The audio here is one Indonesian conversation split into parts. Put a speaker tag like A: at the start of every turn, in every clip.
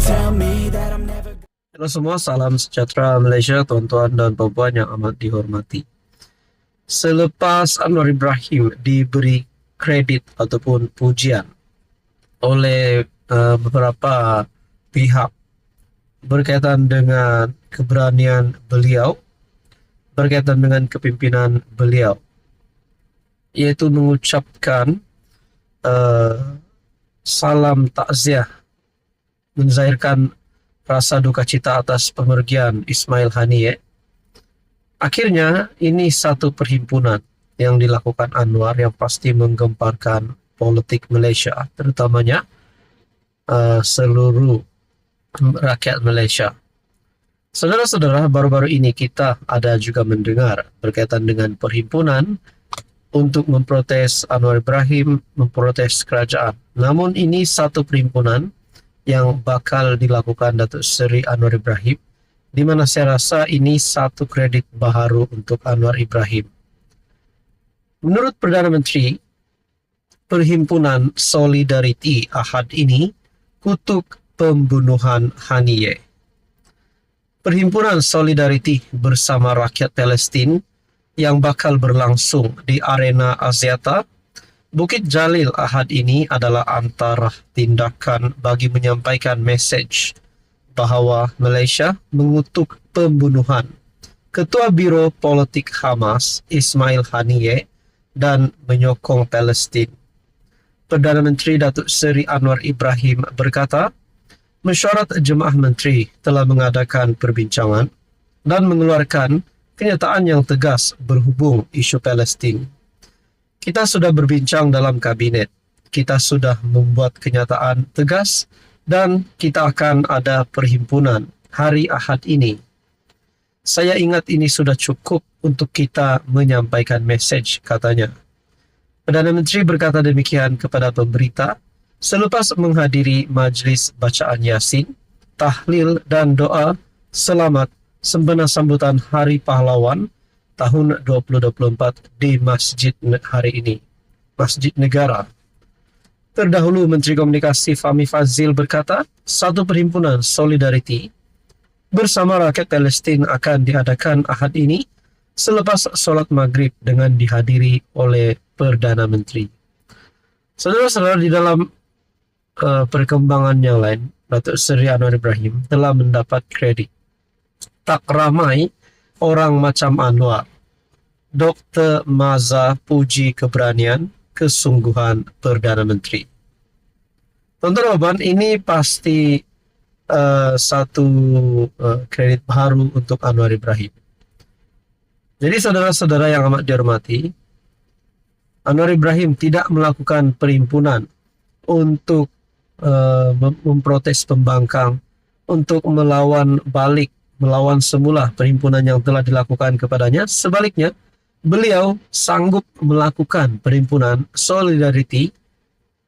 A: tell me that I'm never.
B: Halo semua, salam sejahtera Malaysia, tuan-tuan dan puan-puan yang amat dihormati. Selepas Anwar Ibrahim diberi kredit ataupun pujian oleh beberapa pihak berkaitan dengan keberanian beliau, berkaitan dengan kepimpinan beliau, iaitu mengucapkan salam takziah, menzahirkan rasa duka cita atas pemergian Ismail Haniyeh. Akhirnya ini satu perhimpunan yang dilakukan Anwar yang pasti menggemparkan politik Malaysia, terutamanya seluruh rakyat Malaysia. Saudara-saudara, baru-baru ini kita ada juga mendengar berkaitan dengan perhimpunan untuk memprotes Anwar Ibrahim, memprotes kerajaan. Namun ini satu perhimpunan yang bakal dilakukan Datuk Seri Anwar Ibrahim, di mana saya rasa ini satu kredit baharu untuk Anwar Ibrahim. Menurut Perdana Menteri, Perhimpunan Solidariti Ahad ini kutuk pembunuhan Haniyeh. Perhimpunan Solidariti bersama rakyat Palestin yang bakal berlangsung di Arena Axiata Bukit Jalil Ahad ini adalah antara tindakan bagi menyampaikan mesej bahawa Malaysia mengutuk pembunuhan Ketua Biro Politik Hamas Ismail Haniyeh dan menyokong Palestin. Perdana Menteri Datuk Seri Anwar Ibrahim berkata, mesyuarat Jemaah Menteri telah mengadakan perbincangan dan mengeluarkan kenyataan yang tegas berhubung isu Palestin. Kita sudah berbincang dalam kabinet, kita sudah membuat kenyataan tegas dan kita akan ada perhimpunan hari Ahad ini. Saya ingat ini sudah cukup untuk kita menyampaikan mesej, katanya. Perdana Menteri berkata demikian kepada pemberita selepas menghadiri majlis bacaan Yasin, tahlil dan doa selamat sempena sambutan Hari Pahlawan tahun 2024 di masjid hari ini, Masjid Negara. Terdahulu Menteri Komunikasi Fahmi Fadzil berkata, satu perhimpunan Solidariti bersama rakyat Palestin akan diadakan Ahad ini selepas solat maghrib dengan dihadiri oleh Perdana Menteri. Saudara-saudara, di dalam perkembangan yang lain, Datuk Seri Anwar Ibrahim telah mendapat kredit. Tak ramai orang macam Anwar. Dr. Maza puji keberanian, kesungguhan Perdana Menteri. Tuan-tuan, ini pasti satu kredit baru untuk Anwar Ibrahim. Jadi saudara-saudara yang amat dihormati, Anwar Ibrahim tidak melakukan perhimpunan untuk memprotes pembangkang, untuk melawan balik, melawan semula perhimpunan yang telah dilakukan kepadanya. Sebaliknya, beliau sanggup melakukan perhimpunan Solidariti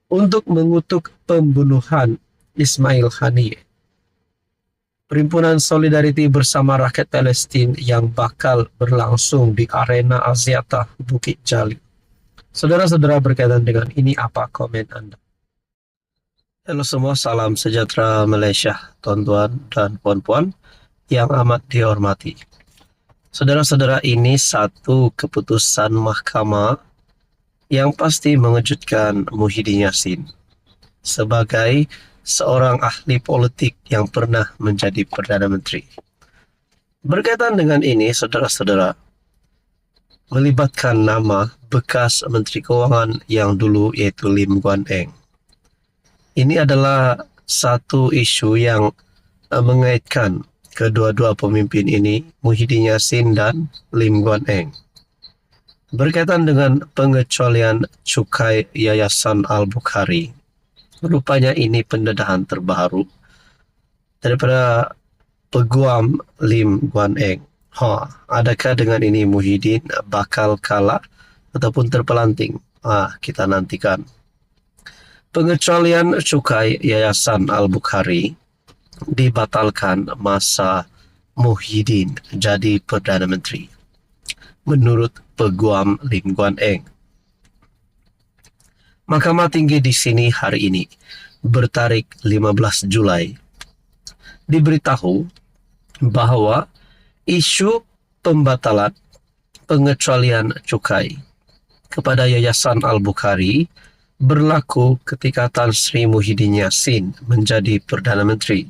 B: untuk mengutuk pembunuhan Ismail Haniyeh. Perhimpunan Solidariti bersama rakyat Palestin yang bakal berlangsung di Arena Axiata Bukit Jalil. Saudara-saudara, berkaitan dengan ini, apa komen Anda? Halo semua, salam sejahtera Malaysia, tuan-tuan dan puan-puan yang amat dihormati. Saudara-saudara, ini satu keputusan mahkamah yang pasti mengejutkan Muhyiddin Yassin sebagai seorang ahli politik yang pernah menjadi Perdana Menteri. Berkaitan dengan ini, saudara-saudara, melibatkan nama bekas Menteri Keuangan yang dulu, yaitu Lim Guan Eng. Ini adalah satu isu yang mengaitkan kedua-dua pemimpin ini, Muhyiddin Yassin dan Lim Guan Eng, berkaitan dengan pengecualian cukai Yayasan Al-Bukhari. Rupanya ini pendedahan terbaru daripada peguam Lim Guan Eng. Adakah dengan ini Muhyiddin bakal kalah ataupun terpelanting? Kita nantikan. Pengecualian cukai Yayasan Al-Bukhari dibatalkan masa Muhyiddin jadi Perdana Menteri, menurut peguam Lim Guan Eng. Mahkamah Tinggi di sini hari ini bertarik 15 Julai diberitahu bahwa isu pembatalan pengecualian cukai kepada Yayasan Al-Bukhari berlaku ketika Tan Sri Muhyiddin Yassin menjadi Perdana Menteri.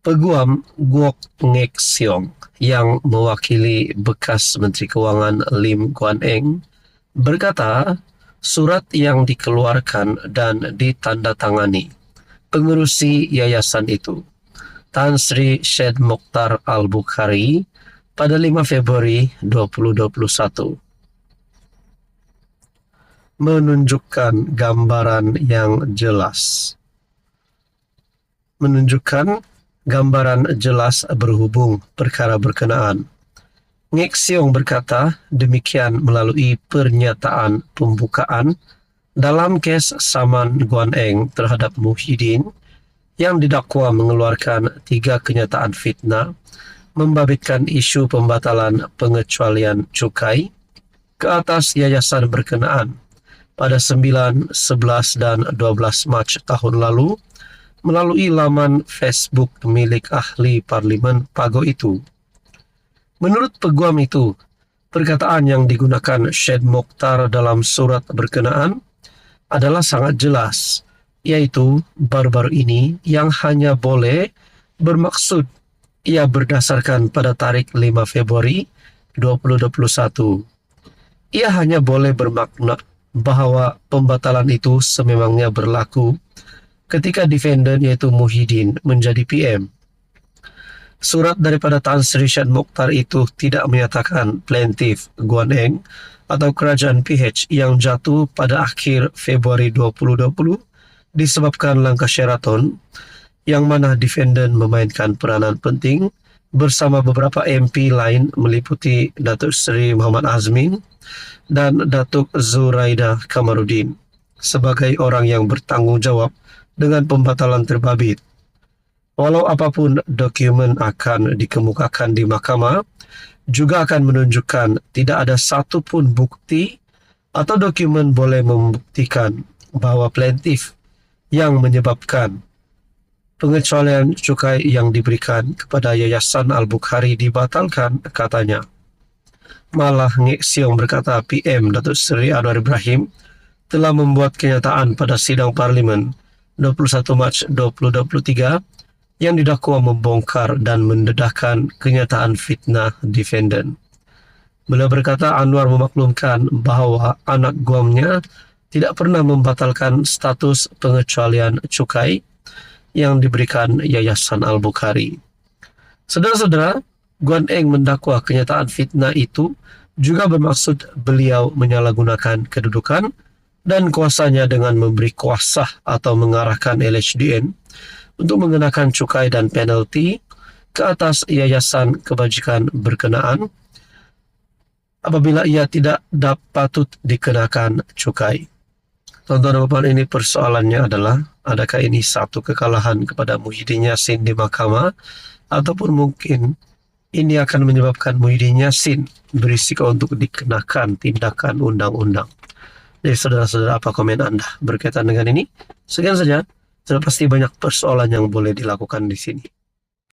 B: Peguam Guok Ngek Siong yang mewakili bekas Menteri Keuangan Lim Guan Eng berkata surat yang dikeluarkan dan ditandatangani pengerusi yayasan itu, Tan Sri Syed Mokhtar Al-Bukhari, pada 5 Februari 2021 menunjukkan gambaran yang jelas. Menunjukkan gambaran jelas berhubung perkara berkenaan. Ngek Siong berkata demikian melalui pernyataan pembukaan dalam kes saman Guan Eng terhadap Muhyiddin yang didakwa mengeluarkan 3 kenyataan fitnah membabitkan isu pembatalan pengecualian cukai ke atas yayasan berkenaan pada 9, 11, dan 12 Mac tahun lalu melalui laman Facebook milik ahli parlimen Pago itu. Menurut peguam itu, perkataan yang digunakan Syed Mokhtar dalam surat berkenaan adalah sangat jelas, yaitu baru-baru ini yang hanya boleh bermaksud ia berdasarkan pada tarikh 5 Februari 2021. Ia hanya boleh bermakna bahwa pembatalan itu sememangnya berlaku ketika defendant yaitu Muhyiddin menjadi PM. Surat daripada Tan Sri Syed Mokhtar itu tidak menyatakan plaintiff Guan Eng atau kerajaan PH yang jatuh pada akhir Februari 2020 disebabkan langkah Sheraton yang mana defendant memainkan peranan penting bersama beberapa MP lain meliputi Datuk Seri Muhammad Azmin dan Datuk Zuraida Kamarudin sebagai orang yang bertanggungjawab dengan pembatalan terbabit. Walau apapun dokumen akan dikemukakan di mahkamah, juga akan menunjukkan tidak ada satu pun bukti atau dokumen boleh membuktikan bahwa plaintiff yang menyebabkan pengecualian cukai yang diberikan kepada Yayasan Al-Bukhari dibatalkan, katanya. Malah Ngek Siong berkata PM Datuk Seri Anwar Ibrahim telah membuat kenyataan pada sidang parlimen 21 Mac 2023 yang didakwa membongkar dan mendedahkan kenyataan fitnah defendant. Beliau berkata Anwar memaklumkan bahawa anak guamnya tidak pernah membatalkan status pengecualian cukai yang diberikan Yayasan Al-Bukhari. Saudara-saudara, Guan Eng mendakwa kenyataan fitnah itu juga bermaksud beliau menyalahgunakan kedudukan dan kuasanya dengan memberi kuasa atau mengarahkan LHDN untuk mengenakan cukai dan penalti ke atas yayasan kebajikan berkenaan apabila ia tidak patut dikenakan cukai. Tuan-tuan dan puan, ini persoalannya adalah adakah ini satu kekalahan kepada Muhyiddin Yassin di mahkamah ataupun mungkin ini akan menyebabkan Muhyiddin Yassin berisiko untuk dikenakan tindakan undang-undang. Jadi saudara-saudara, apa komen Anda berkaitan dengan ini? Sekian saja, sudah pasti banyak persoalan yang boleh dilakukan di sini.